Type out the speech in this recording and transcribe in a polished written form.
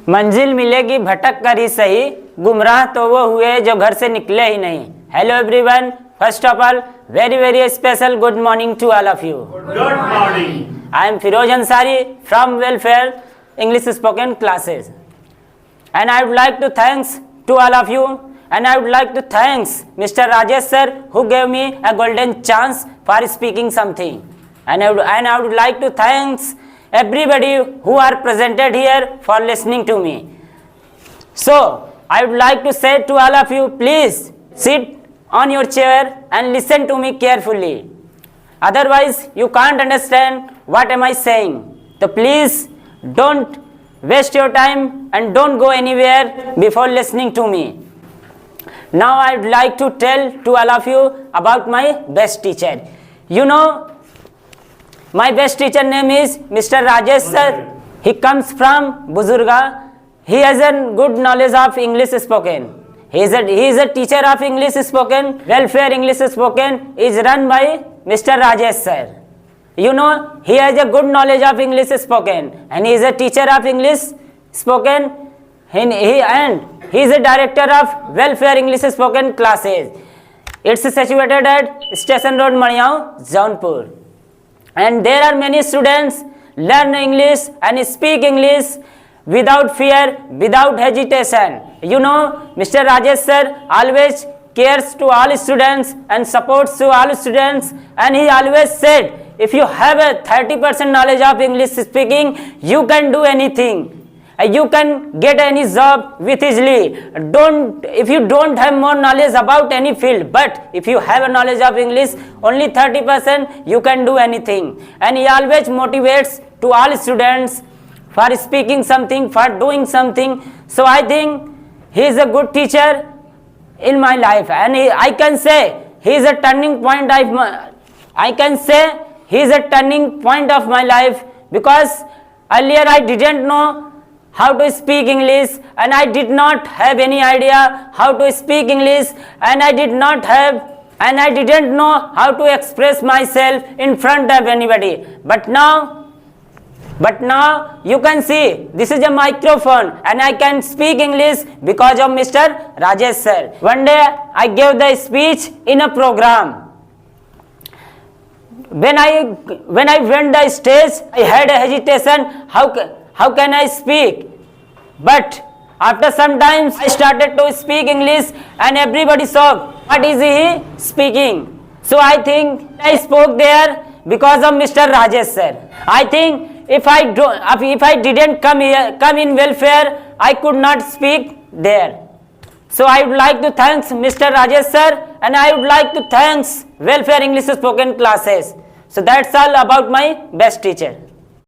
मंजिल मिलेगी भटक कर ही सही, गुमराह तो वो हुए जो घर से निकले ही नहीं। Hello everyone, first of all very special good morning to all of you. Good morning. I am Firoz Ansari from Welfare English Spoken Classes, and I would like to thanks to all of you, and I would like to thanks Mr. Rajesh sir who gave me a golden chance for speaking something, and I would like to thanks everybody who are presented here for listening to me. So I would like to say to all of you, please sit on your chair and listen to me carefully. Otherwise you can't understand what am I saying. So please don't waste your time and don't go anywhere before listening to me. Now I would like to tell to all of you about my best teacher. You know, my best teacher name is Mr. Rajesh sir. He comes from Buzurga. He has a good knowledge of English spoken. He is a teacher of English spoken. Welfare English spoken is run by Mr. Rajesh sir. You know, he has a good knowledge of English spoken, and he is a teacher of English spoken. And he is a director of Welfare English spoken classes. It's situated at Station Road, Maniao, Jaunpur. And there are many students learn English and speak English without fear, without hesitation. You know, Mr. Rajesh sir always cares to all students and supports to all students, and he always said, if you have a 30% knowledge of English speaking, you can do anything. You can get any job with easily. If you don't have more knowledge about any field, but if you have a knowledge of English, only 30%, you can do anything. And he always motivates to all students for speaking something, for doing something. So I think he is a good teacher in my life, and I can say he is a turning point of my life, because earlier I didn't know how to speak English, and I did not have any idea how to speak English, and I didn't know how to express myself in front of anybody. But now you can see this is a microphone, and I can speak English because of Mr. Rajesh sir. One day I gave the speech in a program. When I went the stage, I had a hesitation. How can I speak? But after some time I started to speak English, and everybody saw what is he speaking. So I think I spoke there because of Mr. Rajesh sir. I think if I didn't come in welfare, I could not speak there. So I would like to thank Mr. Rajesh sir, and I would like to thank Welfare English Spoken Classes. So that's all about my best teacher.